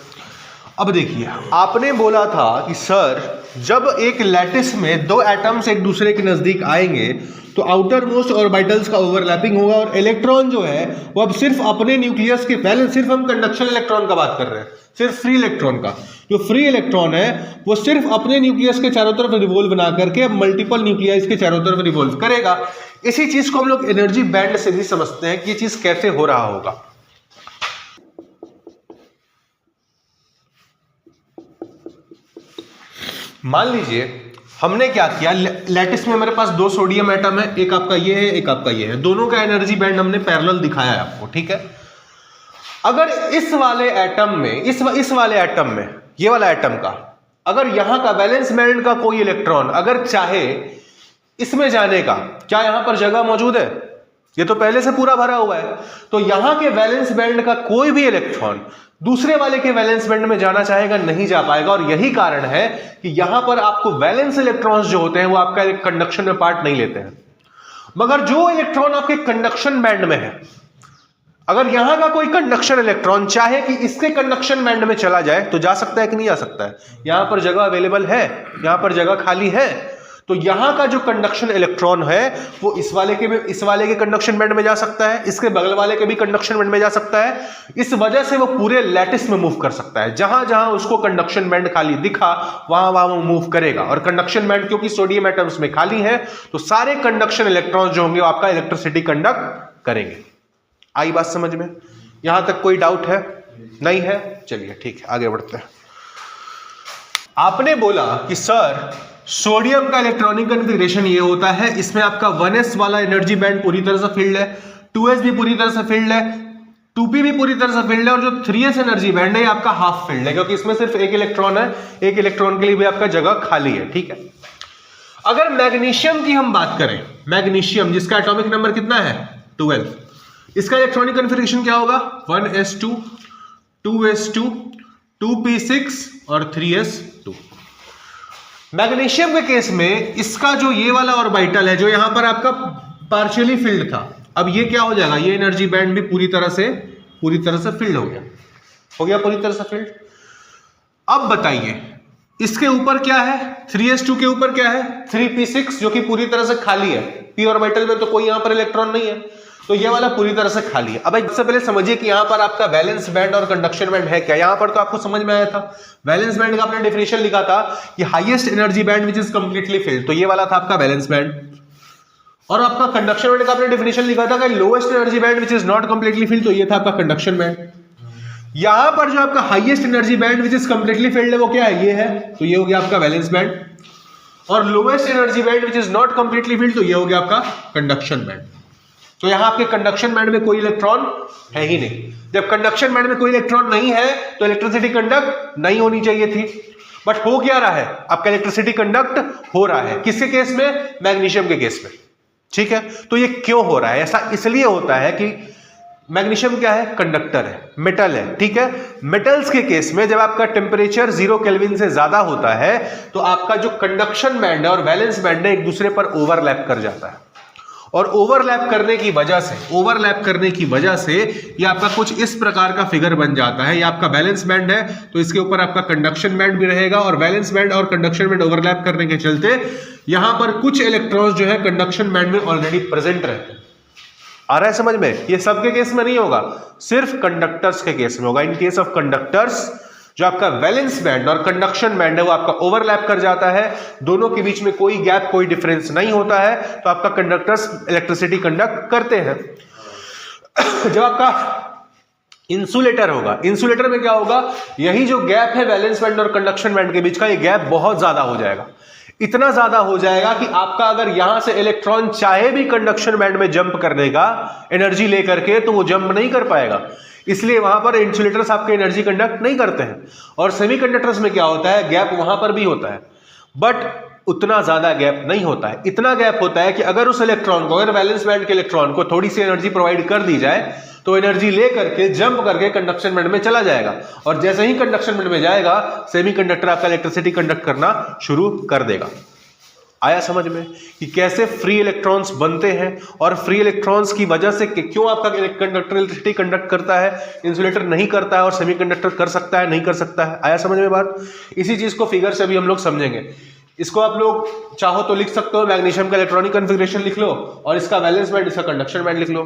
अब देखिए, आपने बोला था कि सर जब एक लैटिस में दो एटम्स एक दूसरे के नजदीक आएंगे तो आउटर मोस्ट ऑर्बिटल्स का ओवरलैपिंग होगा और इलेक्ट्रॉन जो है वो अब सिर्फ अपने न्यूक्लियस के, पहले सिर्फ हम कंडक्शन इलेक्ट्रॉन का बात कर रहे हैं, सिर्फ फ्री इलेक्ट्रॉन का, जो फ्री इलेक्ट्रॉन है वो सिर्फ अपने न्यूक्लियस के चारों तरफ रिवॉल्व ना करके अब मल्टीपल न्यूक्लियस के चारों तरफ रिवॉल्व करेगा। इसी चीज को हम लोग एनर्जी बैंड से भी समझते हैं कि ये चीज कैसे हो रहा होगा। मान लीजिए हमने क्या किया, लैटिस में मेरे पास दो सोडियम एटम है, एक आपका ये है, एक आपका ये है, दोनों का एनर्जी बैंड हमने पैरेलल दिखाया है आपको, ठीक है। अगर इस वाले एटम में, इस वाले एटम में, ये वाला एटम का, अगर यहां का वैलेंस बैंड का कोई इलेक्ट्रॉन अगर चाहे इसमें जाने का, क्या यहां पर जगह मौजूद है? ये तो पहले से पूरा भरा हुआ है। तो यहां के वैलेंस बैंड का कोई भी इलेक्ट्रॉन दूसरे वाले के वैलेंस बैंड में जाना चाहेगा, नहीं जा पाएगा। और यही कारण है कि यहां पर आपको वैलेंस इलेक्ट्रॉन्स जो होते हैं वो आपका कंडक्शन में पार्ट नहीं लेते हैं। मगर जो इलेक्ट्रॉन आपके कंडक्शन बैंड में है, अगर यहां का कोई कंडक्शन इलेक्ट्रॉन चाहे कि इसके कंडक्शन बैंड में चला जाए तो जा सकता है कि नहीं जा सकता है? यहां पर जगह अवेलेबल है, यहां पर जगह खाली है। तो यहां का जो कंडक्शन इलेक्ट्रॉन है वो इस वाले के कंडक्शन बैंड में जा सकता है, इसके बगल वाले के भी कंडक्शन बैंड में जा सकता है। इस वजह से वो पूरे लैटिस में मूव कर सकता है। जहां जहां उसको कंडक्शन बैंड खाली दिखा वहां वहां वो मूव करेगा। और कंडक्शन बैंड क्योंकि सोडियम एटम्स में खाली है तो सारे कंडक्शन इलेक्ट्रॉन जो होंगे वो आपका इलेक्ट्रिसिटी कंडक्ट करेंगे। आई बात समझ में? यहां तक कोई डाउट है? नहीं है? चलिए ठीक है, आगे बढ़ते हैं। आपने बोला कि सर सोडियम का इलेक्ट्रॉनिक कॉन्फ़िगरेशन ये होता है, इसमें आपका 1s वाला एनर्जी बैंड पूरी तरह से फील्ड है, 2s भी पूरी तरह से फील्ड है, 2p भी पूरी तरह से फील्ड है, और जो 3s एनर्जी बैंड है ये आपका हाफ फील्ड है क्योंकि इसमें सिर्फ एक इलेक्ट्रॉन है, एक इलेक्ट्रॉन के लिए भी आपका जगह खाली है, ठीक है। अगर मैग्नीशियम की हम बात करें, मैग्नीशियम जिसका एटॉमिक नंबर कितना है 12, इसका इलेक्ट्रॉनिक कॉन्फ़िगरेशन क्या होगा 1s2 2s2 2p6 और 3s2। मैग्नीशियम के केस में इसका जो ये वाला ऑर्बिटल है जो यहां पर आपका पार्शियली फील्ड था अब ये क्या हो जाएगा, ये एनर्जी बैंड भी पूरी तरह से फील्ड हो गया पूरी तरह से फील्ड। अब बताइए इसके ऊपर क्या है, 3s2 के ऊपर क्या है, 3p6 जो कि पूरी तरह से खाली है। p ऑर्बिटल में तो कोई यहां पर इलेक्ट्रॉन नहीं है, तो ये वाला पूरी तरह से खाली है। अब सबसे पहले समझिए कि यहां पर आपका वैलेंस बैंड और कंडक्शन बैंड है क्या। यहां पर तो आपको समझ में आया था, वैलेंस बैंड का आपने डेफिनेशन लिखा था कि highest energy band which is completely filled, तो ये वाला था आपका वैलेंस बैंड। और आपका कंडक्शन बैंड का आपने डेफिनेशन लिखा था कि lowest energy band which is not completely filled, तो ये था आपका कंडक्शन बैंड। यहां पर जो आपका highest energy band which is completely filled है वो क्या है, ये है, तो ये हो गया आपका वैलेंस बैंड। और lowest energy band which is not completely filled, तो ये हो गया आपका कंडक्शन बैंड। तो यहां आपके कंडक्शन बैंड में कोई इलेक्ट्रॉन है ही नहीं। जब कंडक्शन बैंड में कोई इलेक्ट्रॉन नहीं है तो इलेक्ट्रिसिटी कंडक्ट नहीं होनी चाहिए थी, बट हो क्या रहा है, आपका इलेक्ट्रिसिटी कंडक्ट हो रहा है। किसके केस में, मैग्नीशियम के केस में, ठीक है। तो ये क्यों हो रहा है, ऐसा इसलिए होता है कि मैग्नीशियम क्या है, कंडक्टर है, मेटल है, ठीक है। मेटल्स के केस में जब आपका टेम्परेचर 0 केल्विन से ज्यादा होता है तो आपका जो कंडक्शन बैंड है और वैलेंस बैंड है एक दूसरे पर ओवरलैप कर जाता है, और ओवरलैप करने की वजह से ये आपका कुछ इस प्रकार का फिगर बन जाता है। ये आपका वैलेंस बैंड है तो इसके ऊपर आपका कंडक्शन बैंड भी रहेगा, और वैलेंस बैंड और कंडक्शन बैंड ओवरलैप करने के चलते यहां पर कुछ इलेक्ट्रॉन्स जो है कंडक्शन बैंड में ऑलरेडी प्रेजेंट रहते हैं। आ रहा है समझ में, ये सबके केस में नहीं होगा, सिर्फ कंडक्टर्स के केस में होगा। इन केस ऑफ कंडक्टर्स जो आपका वैलेंस बैंड और कंडक्शन बैंड है वो आपका ओवरलैप कर जाता है, दोनों के बीच में कोई गैप, कोई डिफरेंस नहीं होता है, तो आपका कंडक्टर्स इलेक्ट्रिसिटी कंडक्ट करते हैं। जब आपका इंसुलेटर होगा, इंसुलेटर में क्या होगा, यही जो गैप है वैलेंस बैंड और कंडक्शन बैंड के बीच का, ये गैप बहुत ज्यादा हो जाएगा, इतना ज्यादा हो जाएगा कि आपका अगर यहां से इलेक्ट्रॉन चाहे भी कंडक्शन बैंड में जंप करने का एनर्जी लेकर के, तो वो जंप नहीं कर पाएगा। इसलिए वहां पर इंसुलेटर्स आपके एनर्जी कंडक्ट नहीं करते हैं। और सेमीकंडक्टर्स में क्या होता है, गैप वहां पर भी होता है, बट उतना ज्यादा गैप नहीं होता है। इतना गैप होता है कि अगर उस इलेक्ट्रॉन को, अगर वैलेंस बैंड के इलेक्ट्रॉन को थोड़ी सी एनर्जी प्रोवाइड कर दी जाए तो एनर्जी ले करके जंप करके कंडक्शन बैंड में चला जाएगा, और जैसे ही कंडक्शन बैंड में जाएगा सेमीकंडक्टर आपका इलेक्ट्रिसिटी कंडक्ट करना शुरू कर देगा। आया समझ में कि कैसे फ्री इलेक्ट्रॉन्स बनते हैं, और फ्री इलेक्ट्रॉन्स की वजह से क्यों आपका कंडक्टर इलेक्ट्रिसिटी कंडक्ट करता है, इंसुलेटर नहीं करता है, और सेमीकंडक्टर कर सकता है, नहीं कर सकता है। आया समझ में बात। इसी चीज को फिगर से अभी हम लोग समझेंगे। इसको आप लोग चाहो तो लिख सकते हो, मैग्नीशियम का इलेक्ट्रॉनिक कॉन्फ़िगरेशन लिख लो और इसका वैलेंस बैंड, इसका कंडक्शन बैंड लिख लो।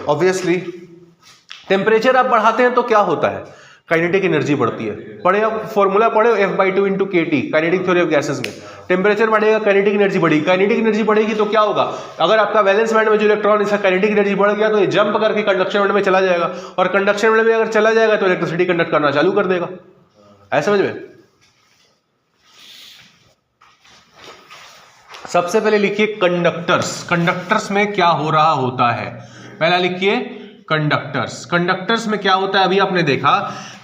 ऑब्वियसली टेम्परेचर आप बढ़ाते हैं तो क्या होता है, काइनेटिक एनर्जी बढ़ती है। पढ़े आप फॉर्मूला पढ़े F/2 × kT, kinetic theory of gases में। टेम्परेचर बढ़ेगा, काइनेटिक एनर्जी बढ़ेगी, काइनेटिक एनर्जी बढ़ेगी तो क्या होगा, अगर आपका वैलेंस बैंड में जो इलेक्ट्रॉन, इसका काइनेटिक एनर्जी बढ़ गया तो ये जंप करके कंडक्शन बैंड में चला जाएगा, और कंडक्शन बैंड में अगर चला जाएगा तो इलेक्ट्रिसिटी कंडक्ट करना चालू कर देगा। ऐसा समझ में। सबसे पहले लिखिए कंडक्टर्स। कंडक्टर्स में क्या हो रहा होता है, पहला लिखिए कंडक्टर्स। कंडक्टर्स में क्या होता है, अभी आपने देखा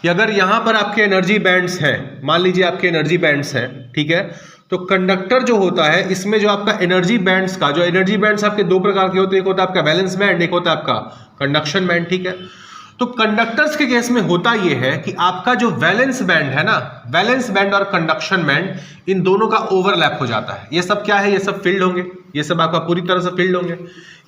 कि अगर यहां पर आपके एनर्जी बैंड्स हैं, मान लीजिए आपके एनर्जी बैंड्स हैं, ठीक है, तो कंडक्टर जो होता है इसमें जो आपका एनर्जी बैंड्स का, जो एनर्जी बैंड्स आपके दो प्रकार के होते हैं, एक होता है आपका वैलेंस बैंड, एक होता है आपका कंडक्शन बैंड, ठीक है। तो कंडक्टर्स के केस में होता यह है कि आपका जो वैलेंस बैंड है ना, वैलेंस बैंड और कंडक्शन बैंड, इन दोनों का ओवरलैप हो जाता है। ये सब क्या है, ये सब फील्ड होंगे, ये सब आपका पूरी तरह से फील्ड होंगे,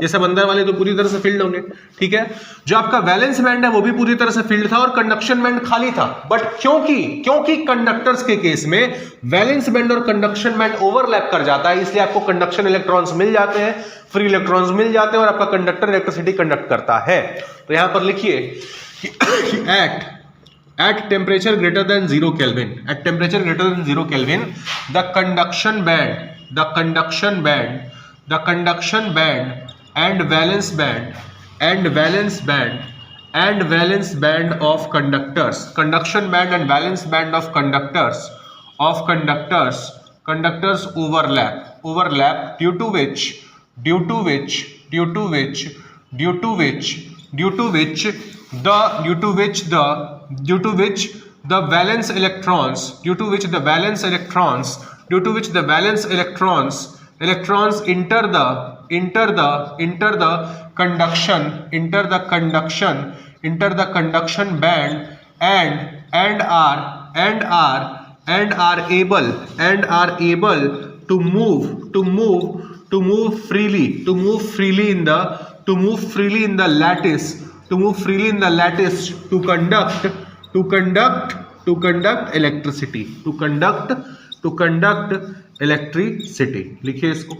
ये सब अंदर वाले तो पूरी तरह से फील्ड होंगे, ठीक है। जो आपका वैलेंस बैंड है वो भी पूरी तरह से फील्ड था और कंडक्शन बैंड खाली था, बट क्योंकि कंडक्टर्स के केस में वैलेंस बैंड और कंडक्शन बैंड ओवरलैप कर जाता है, इसलिए आपको कंडक्शन इलेक्ट्रॉन्स मिल जाते हैं, फ्री इलेक्ट्रॉन्स मिल जाते हैं, और आपका कंडक्टर इलेक्ट्रिसिटी कंडक्ट करता है। तो यहां पर लिखिए कि at temperature greater than 0 Kelvin, at temperature greater than 0 Kelvin, the conduction band and valence band of conductors, conduction band and valence band of conductors overlap due to which the valence electrons enter the conduction band and are able to move to move freely in the lattice to conduct electricity. लिखिए इसको.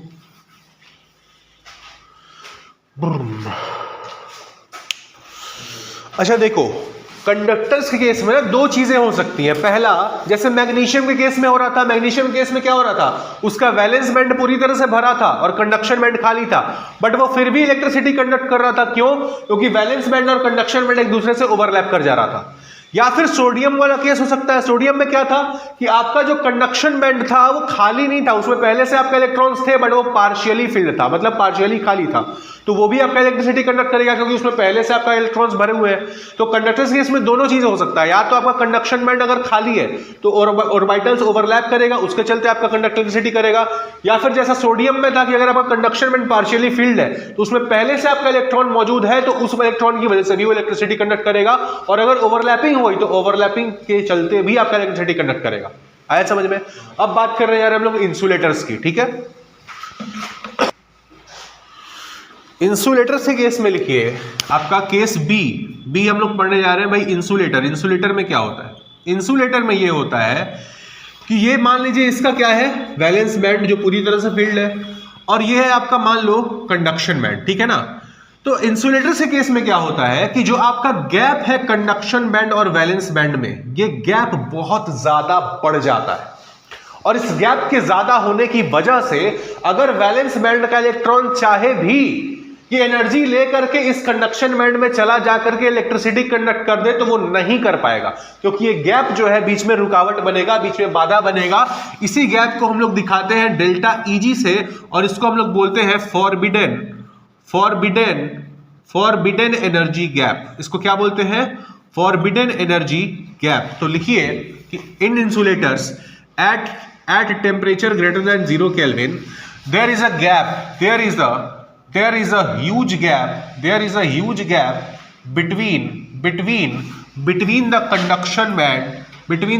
अच्छा देखो, conductors के case में ना दो चीजें हो सकती हैं. पहला, जैसे मैग्नीशियम के केस में हो रहा था, मैग्नीशियम के केस में क्या हो रहा था, उसका वैलेंस बैंड पूरी तरह से भरा था और कंडक्शन बैंड खाली था, बट वो फिर भी इलेक्ट्रिसिटी कंडक्ट कर रहा था. क्यों? क्योंकि वैलेंस बैंड और कंडक्शन बैंड एक दूसरे से ओवरलैप कर जा रहा था. या फिर सोडियम वाला केस हो सकता है. सोडियम में क्या था कि आपका जो कंडक्शन बैंड था वो खाली नहीं था, उसमें पहले से आपके इलेक्ट्रॉन्स थे, बट वो पार्शियली फिल्ड था, मतलब पार्शियली खाली था, तो वो भी आपका इलेक्ट्रिसिटी कंडक्ट करेगा क्योंकि उसमें पहले से आपका इलेक्ट्रॉन्स भरे हुए हैं. तो कंडक्टर्स के केस में दोनों चीजें हो सकता है. या तो आपका कंडक्शन बैंड अगर खाली है तो ऑर्बिटल्स ओवरलैप करेगा, उसके चलते आपका कंडक्टिविटी करेगा. या फिर जैसा सोडियम में था कि अगर आपका कंडक्शन बैंड पार्शियली फिल्ड है तो उसमें पहले से आपका इलेक्ट्रॉन मौजूद है, तो उस इलेक्ट्रॉन की वजह से भी वो इलेक्ट्रिसिटी कंडक्ट करेगा. और अगर ओवरलैपिंग हुई तो ओवरलैपिंग के चलते भी आपका इलेक्ट्रिसिटी कंडक्ट करेगा. आया समझ में? अब बात कर रहे हैं यार हम लोग इंसुलेटर्स की. ठीक है, इंसुलेटर्स के केस में लिखिए आपका केस बी हम लोग पढ़ने जा रहे हैं भाई. इंसुलेटर में क्या होता है? इंसुलेटर में ये होता है कि ये मान लीजिए इसका क्या है, वैलेंस बैंड जो पूरी तरह से फील्ड है, और ये है आपका मान लो कंडक्शन बैंड. ठीक है ना? तो इंसुलेटर के केस में क्या होता है कि जो आपका गैप है कंडक्शन बैंड और वैलेंस बैंड में, ये गैप बहुत ज्यादा बढ़ जाता है. और इस गैप के ज्यादा होने की वजह से अगर वैलेंस बैंड का इलेक्ट्रॉन चाहे भी कि एनर्जी लेकर के इस कंडक्शन बैंड में चला जाकर के इलेक्ट्रिसिटी कंडक्ट कर दे, तो वो नहीं कर पाएगा, क्योंकि ये गैप जो है बीच में रुकावट बनेगा, बीच में बाधा बनेगा. इसी गैप को हम लोग दिखाते हैं डेल्टा Eg से, और इसको हम लोग बोलते हैं फॉरबिडेन एनर्जी गैप. इसको क्या बोलते हैं? Forbidden energy gap. तो लिखिए कि in insulators at temperature greater than 0 Kelvin there is a huge gap between the conduction band and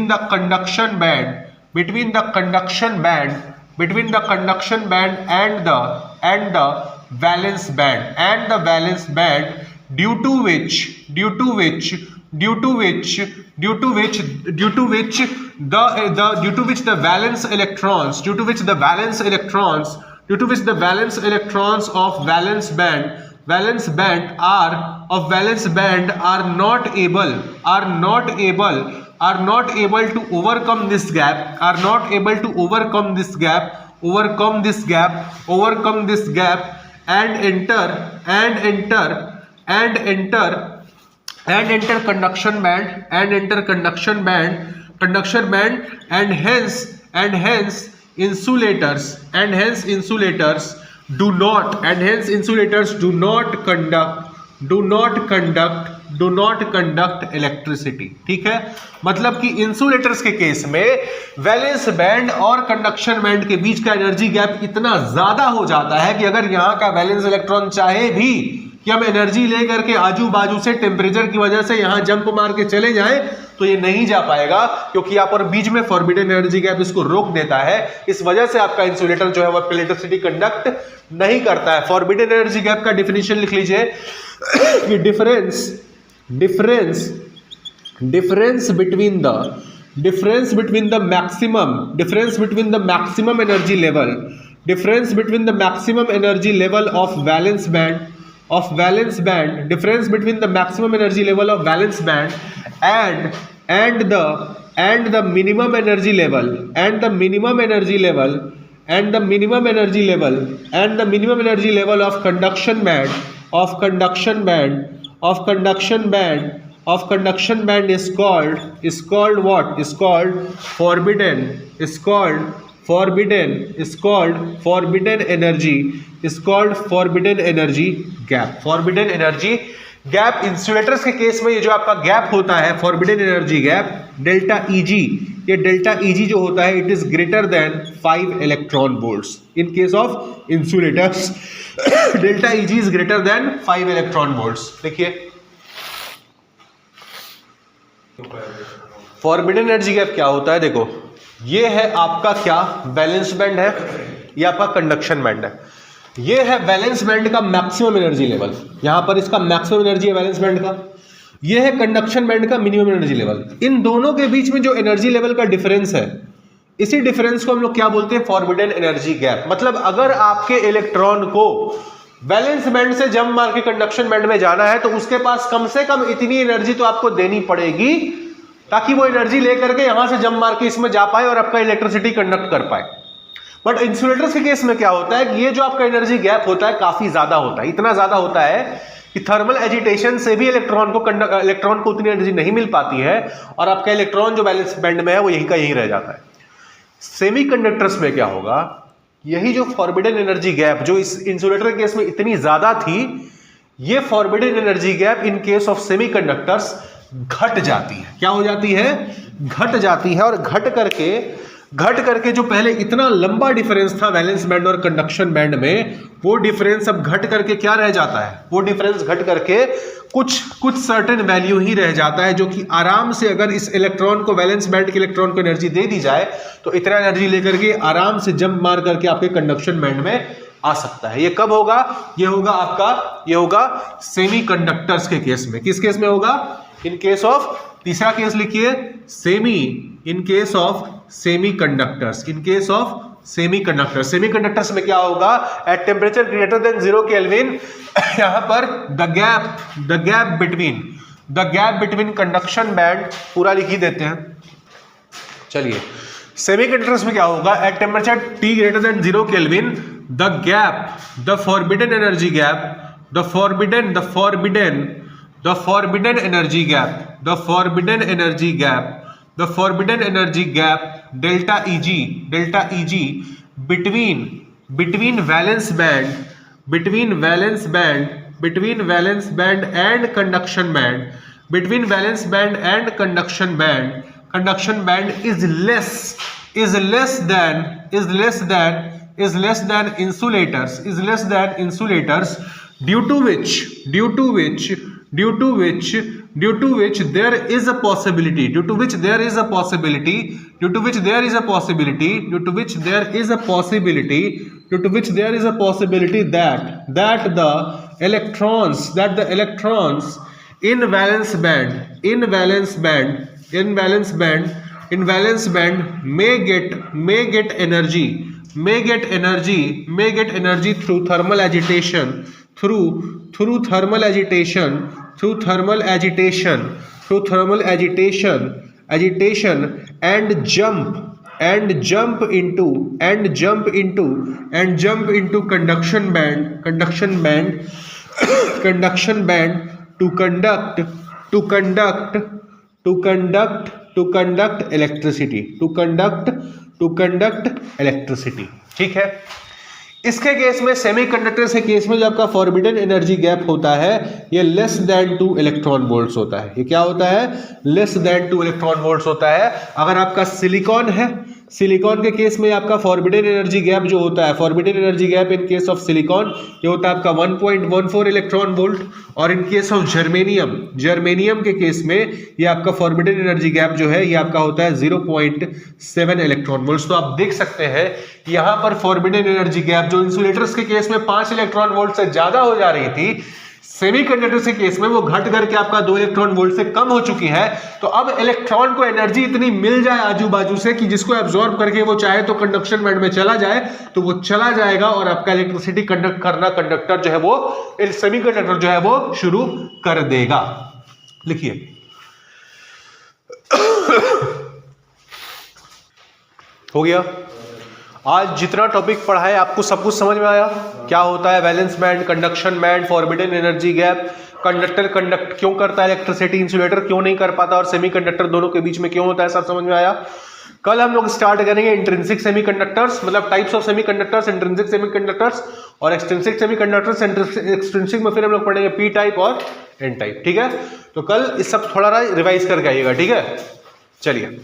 the valence band due to which the valence electrons of valence band are not able to overcome this gap and enter conduction band and hence insulators do not conduct electricity. ठीक है, मतलब कि insulators के case में valence band और conduction band के बीच का energy gap इतना ज्यादा हो जाता है कि अगर यहां का वैलेंस इलेक्ट्रॉन चाहे भी कि हम एनर्जी लेकर के आजू बाजू से टेम्परेचर की वजह से यहां जंप मार के चले जाएं, तो ये नहीं जा पाएगा, क्योंकि यहाँ पर बीच में फॉरबिडन एनर्जी गैप इसको रोक देता है. इस वजह से आपका इंसुलेटर जो है वो इलेक्ट्रिसिटी कंडक्ट नहीं करता है. फॉरबिडन एनर्जी गैप का डिफिनेशन लिख लीजिए कि difference between the maximum energy level of valence band and the minimum energy level of conduction band is called what? Is called forbidden energy gap. Insulators के case में ये जो आपका gap होता है forbidden energy gap delta Eg, ये delta Eg जो होता है it is greater than 5 electron volts. In case of insulators delta Eg is greater than 5 electron volts. देखिए फॉरबिडन एनर्जी गैप क्या होता है. देखो ये है आपका क्या, वैलेंस बैंड है, ये आपका कंडक्शन बैंड है. ये है वैलेंस बैंड का मैक्सिमम एनर्जी लेवल, यहां पर इसका मैक्सिमम एनर्जी है वैलेंस बैंड का। ये है कंडक्शन बैंड का मिनिमम एनर्जी लेवल। इन दोनों के बीच में जो एनर्जी लेवल का डिफरेंस है, इसी डिफरेंस को हम लोग क्या बोलते हैं, फॉरबिडन एनर्जी गैप। मतलब अगर आपके इलेक्ट्रॉन को वैलेंस बैंड से जंप मार के कंडक्शन बैंड में जाना है तो उसके पास कम से कम इतनी एनर्जी तो आपको देनी पड़ेगी ताकि वो एनर्जी लेकर के यहां से जंप मार के इसमें जा पाए और आपका इलेक्ट्रिसिटी कंडक्ट कर पाए। बट इंसुलेटर्स के केस में क्या होता है कि ये जो आपका एनर्जी गैप होता है काफी ज्यादा होता है, इतना ज्यादा होता है कि थर्मल एजिटेशन से भी इलेक्ट्रॉन को उतनी एनर्जी नहीं मिल पाती है और आपका इलेक्ट्रॉन जो वैलेंस बैंड में है वो यहीं का यहीं रह जाता है। सेमीकंडक्टर्स में क्या होगा, यही जो फॉरबिडन एनर्जी गैप जो इस इंसुलेटर के केस में इतनी ज्यादा थी, ये forbidden energy gap in case of semiconductors घट जाती है। क्या हो जाती है, घट जाती है। और घट करके जो पहले इतना लंबा डिफरेंस था वैलेंस बैंड और कंडक्शन बैंड में, वो डिफरेंस अब घट करके क्या रह जाता है, वो डिफरेंस घट करके कुछ सर्टेन वैल्यू ही रह जाता है जो कि आराम से अगर इस इलेक्ट्रॉन को वैलेंस बैंड के इलेक्ट्रॉन को एनर्जी दे दी जाए तो इतना एनर्जी लेकर के आराम से जंप मार करके आपके कंडक्शन बैंड में आ सकता है। ये कब होगा, ये होगा सेमीकंडक्टर्स के केस में। किस केस में होगा, इन केस ऑफ, तीसरा केस लिखिए, in case of semiconductors. In case of semiconductors, semiconductors में क्या होगा, at temperature greater than 0 kelvin, यहां पर the gap between conduction band पूरा लिख ही देते हैं। चलिए, सेमीकंडक्टर्स में क्या होगा, at temperature T greater than 0 kelvin, the forbidden energy gap, the forbidden energy gap delta Eg between valence band and conduction band is less than insulators due to which there is a possibility that the electrons in valence band may get energy through thermal agitation and jump into conduction band to conduct electricity। ठीक है, इसके case में, semiconductors के case में जो आपका forbidden energy gap होता है ये लेस देन 2 इलेक्ट्रॉन वोल्ट्स होता है। ये क्या होता है, लेस देन 2 इलेक्ट्रॉन वोल्ट्स होता है। अगर आपका सिलिकॉन है, सिलिकॉन के केस में आपका फॉरबिडन एनर्जी गैप जो होता है, forbidden energy gap in case of silicon ये होता है आपका 1.14 इलेक्ट्रॉन वोल्ट। और इन केस ऑफ जर्मेनियम के केस में ये आपका फॉरबिडन एनर्जी गैप जो है ये आपका होता है 0.7 इलेक्ट्रॉन वोल्ट। तो आप देख सकते हैं यहां पर फॉरबिडन एनर्जी गैप जो इंसुलेटर्स के केस में 5 इलेक्ट्रॉन वोल्ट से ज्यादा हो जा रही थी, सेमीकंडक्टर्स के केस में वो घट करके आपका 2 इलेक्ट्रॉन वोल्ट से कम हो चुकी है। तो अब इलेक्ट्रॉन को एनर्जी इतनी मिल जाए आजू बाजू से कि जिसको एब्जॉर्ब करके वो चाहे तो कंडक्शन बैंड में चला जाए तो वो चला जाएगा और आपका इलेक्ट्रिसिटी कंडक्ट करना कंडक्टर जो है वो सेमीकंडक्टर जो है वो शुरू कर देगा। लिखिए, हो गया। आज जितना टॉपिक पढ़ा है आपको सब कुछ समझ में आया, क्या होता है valence band, conduction band, forbidden energy gap, conductor conduct क्यों करता है इलेक्ट्रिसिटी, इंसुलेटर क्यों नहीं कर पाता, और सेमीकंडक्टर दोनों के बीच में क्यों होता है, सब समझ में आया। कल हम लोग स्टार्ट करेंगे इंट्रिंसिक सेमीकंडक्टर्स, मतलब types of semiconductors, intrinsic semiconductors और एक्सट्रिंसिक सेमीकंडक्टर्स। एक्सट्रिंसिक में फिर हम लोग पढ़ेंगे पी टाइप और एन टाइप। ठीक है, तो कल इस सब थोड़ा रिवाइज करके आइएगा। ठीक है, चलिए।